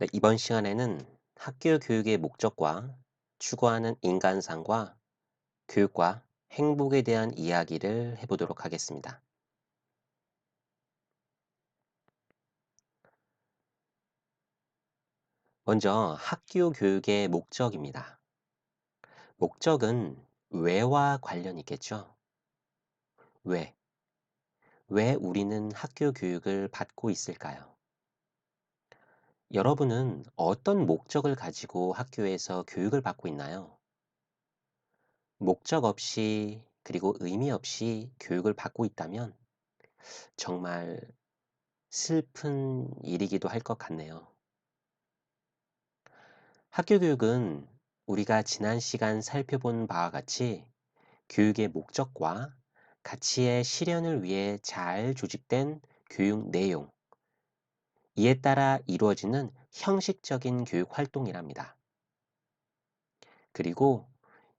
네, 이번 시간에는 학교 교육의 목적과 추구하는 인간상과 교육과 행복에 대한 이야기를 해보도록 하겠습니다. 먼저 학교 교육의 목적입니다. 목적은 왜와 관련이 있겠죠? 왜? 왜 우리는 학교 교육을 받고 있을까요? 여러분은 어떤 목적을 가지고 학교에서 교육을 받고 있나요? 목적 없이 그리고 의미 없이 교육을 받고 있다면 정말 슬픈 일이기도 할 것 같네요. 학교 교육은 우리가 지난 시간 살펴본 바와 같이 교육의 목적과 가치의 실현을 위해 잘 조직된 교육 내용, 이에 따라 이루어지는 형식적인 교육 활동이랍니다. 그리고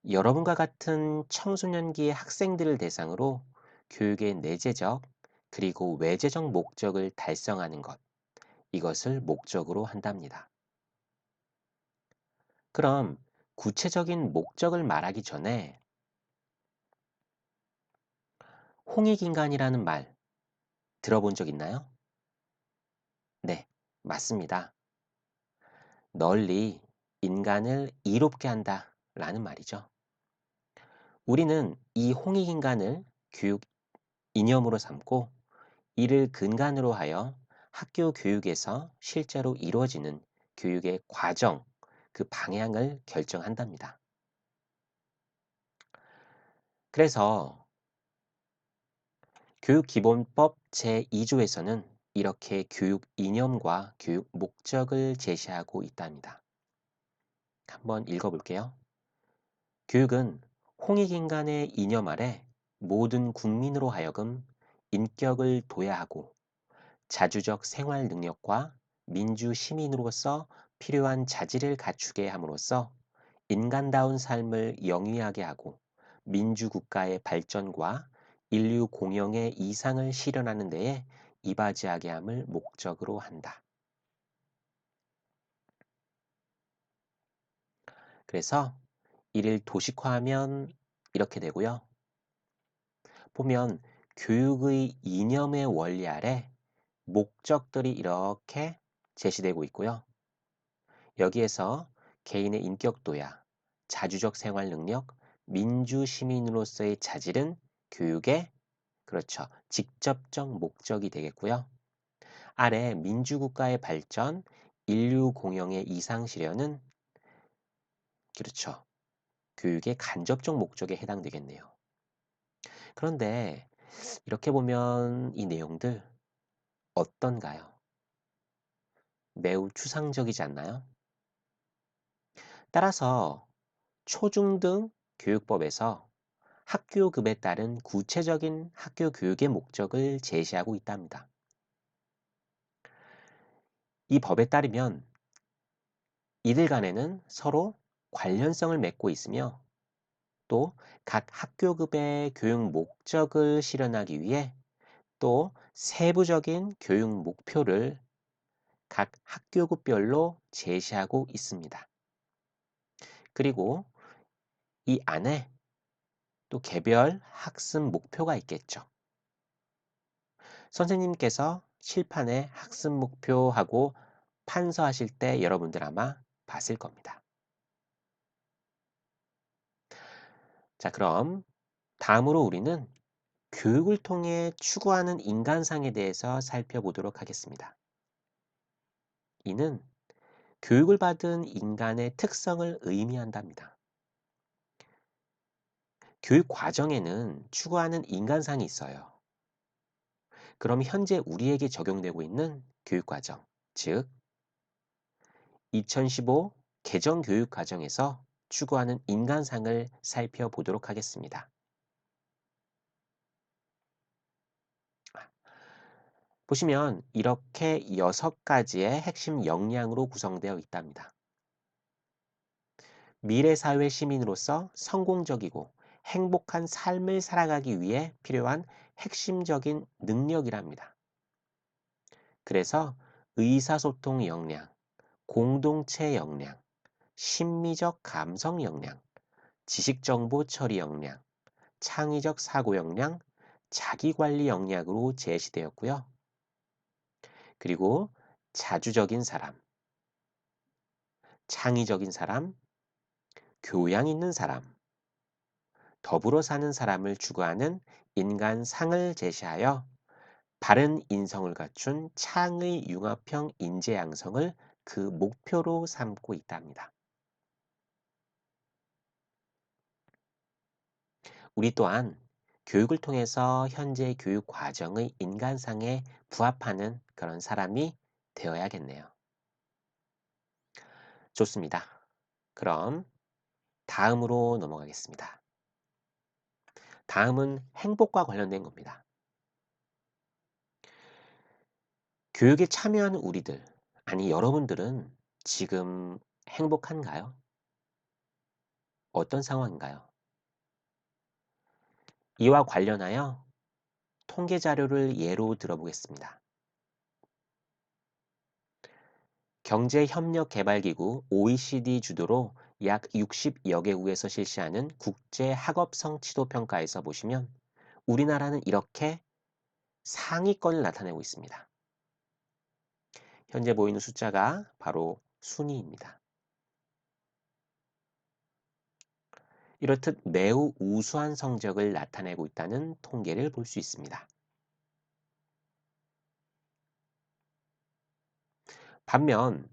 여러분과 같은 청소년기의 학생들을 대상으로 교육의 내재적 그리고 외재적 목적을 달성하는 것, 이것을 목적으로 한답니다. 그럼 구체적인 목적을 말하기 전에 홍익인간이라는 말 들어본 적 있나요? 네, 맞습니다. 널리 인간을 이롭게 한다 라는 말이죠. 우리는 이 홍익인간을 교육 이념으로 삼고 이를 근간으로 하여 학교 교육에서 실제로 이루어지는 교육의 과정, 그 방향을 결정한답니다. 그래서 교육기본법 제2조에서는 이렇게 교육 이념과 교육 목적을 제시하고 있답니다. 한번 읽어볼게요. 교육은 홍익인간의 이념 아래 모든 국민으로 하여금 인격을 도야하고 자주적 생활 능력과 민주 시민으로서 필요한 자질을 갖추게 함으로써 인간다운 삶을 영위하게 하고 민주국가의 발전과 인류 공영의 이상을 실현하는 데에 이바지하게 함을 목적으로 한다. 그래서 이를 도식화하면 이렇게 되고요. 보면 교육의 이념의 원리 아래 목적들이 이렇게 제시되고 있고요. 여기에서 개인의 인격도야, 자주적 생활 능력, 민주 시민으로서의 자질은 교육의 그렇죠. 직접적 목적이 되겠고요. 아래 민주국가의 발전, 인류 공영의 이상 실현은 그렇죠. 교육의 간접적 목적에 해당되겠네요. 그런데 이렇게 보면 이 내용들 어떤가요? 매우 추상적이지 않나요? 따라서 초중등 교육법에서 학교급에 따른 구체적인 학교 교육의 목적을 제시하고 있답니다. 이 법에 따르면 이들 간에는 서로 관련성을 맺고 있으며 또 각 학교급의 교육 목적을 실현하기 위해 또 세부적인 교육 목표를 각 학교급별로 제시하고 있습니다. 그리고 이 안에 또 개별 학습 목표가 있겠죠. 선생님께서 칠판에 학습 목표하고 판서하실 때 여러분들 아마 봤을 겁니다. 자, 그럼 다음으로 우리는 교육을 통해 추구하는 인간상에 대해서 살펴보도록 하겠습니다. 이는 교육을 받은 인간의 특성을 의미한답니다. 교육 과정에는 추구하는 인간상이 있어요. 그럼 현재 우리에게 적용되고 있는 교육 과정, 즉 2015 개정 교육 과정에서 추구하는 인간상을 살펴보도록 하겠습니다. 보시면 이렇게 6가지의 핵심 역량으로 구성되어 있답니다. 미래 사회 시민으로서 성공적이고 행복한 삶을 살아가기 위해 필요한 핵심적인 능력이랍니다. 그래서 의사소통 역량, 공동체 역량, 심미적 감성 역량, 지식정보 처리 역량, 창의적 사고 역량, 자기관리 역량으로 제시되었고요. 그리고 자주적인 사람, 창의적인 사람, 교양 있는 사람, 더불어 사는 사람을 추구하는 인간상을 제시하여 바른 인성을 갖춘 창의 융합형 인재 양성을 그 목표로 삼고 있답니다. 우리 또한 교육을 통해서 현재 교육 과정의 인간상에 부합하는 그런 사람이 되어야겠네요. 좋습니다. 그럼 다음으로 넘어가겠습니다. 다음은 행복과 관련된 겁니다. 교육에 참여하는 우리들, 아니 여러분들은 지금 행복한가요? 어떤 상황인가요? 이와 관련하여 통계 자료를 예로 들어보겠습니다. 경제협력개발기구 OECD 주도로 약 60여 개국에서 실시하는 국제 학업성 지도평가에서 보시면 우리나라는 이렇게 상위권을 나타내고 있습니다. 현재 보이는 숫자가 바로 순위입니다. 이렇듯 매우 우수한 성적을 나타내고 있다는 통계를 볼 수 있습니다. 반면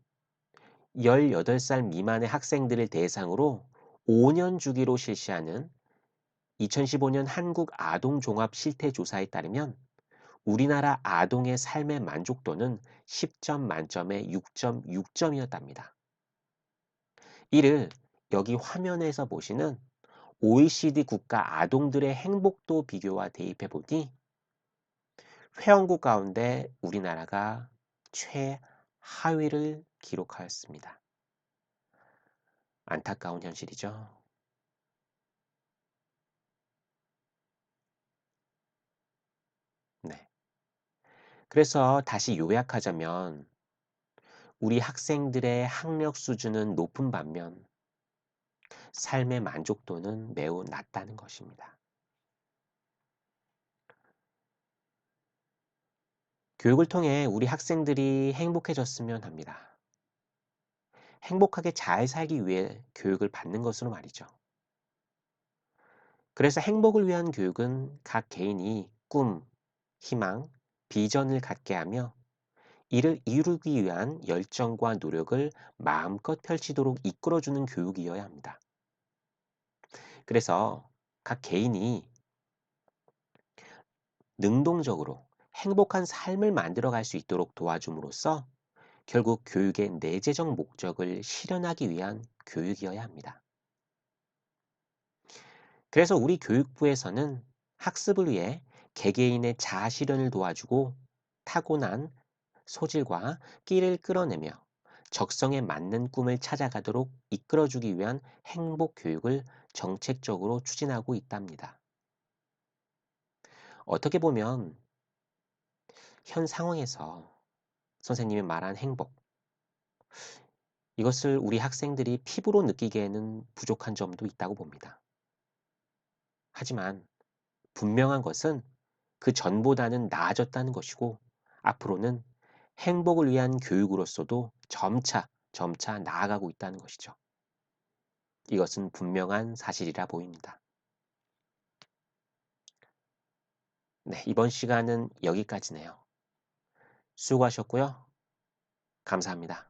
18살 미만의 학생들을 대상으로 5년 주기로 실시하는 2015년 한국 아동 종합 실태 조사에 따르면 우리나라 아동의 삶의 만족도는 10점 만점에 6.6점이었답니다. 이를 여기 화면에서 보시는 OECD 국가 아동들의 행복도 비교와 대입해 보니 회원국 가운데 우리나라가 최하위를 기록하였습니다. 안타까운 현실이죠. 네. 그래서 다시 요약하자면 우리 학생들의 학력 수준은 높은 반면 삶의 만족도는 매우 낮다는 것입니다. 교육을 통해 우리 학생들이 행복해졌으면 합니다. 행복하게 잘 살기 위해 교육을 받는 것으로 말이죠. 그래서 행복을 위한 교육은 각 개인이 꿈, 희망, 비전을 갖게 하며 이를 이루기 위한 열정과 노력을 마음껏 펼치도록 이끌어주는 교육이어야 합니다. 그래서 각 개인이 능동적으로 행복한 삶을 만들어 갈 수 있도록 도와줌으로써 결국 교육의 내재적 목적을 실현하기 위한 교육이어야 합니다. 그래서 우리 교육부에서는 학습을 위해 개개인의 자아 실현을 도와주고 타고난 소질과 끼를 끌어내며 적성에 맞는 꿈을 찾아가도록 이끌어주기 위한 행복 교육을 정책적으로 추진하고 있답니다. 어떻게 보면 현 상황에서 선생님이 말한 행복, 이것을 우리 학생들이 피부로 느끼기에는 부족한 점도 있다고 봅니다. 하지만 분명한 것은 그 전보다는 나아졌다는 것이고 앞으로는 행복을 위한 교육으로서도 점차 나아가고 있다는 것이죠. 이것은 분명한 사실이라 보입니다. 네, 이번 시간은 여기까지네요. 수고하셨고요. 감사합니다.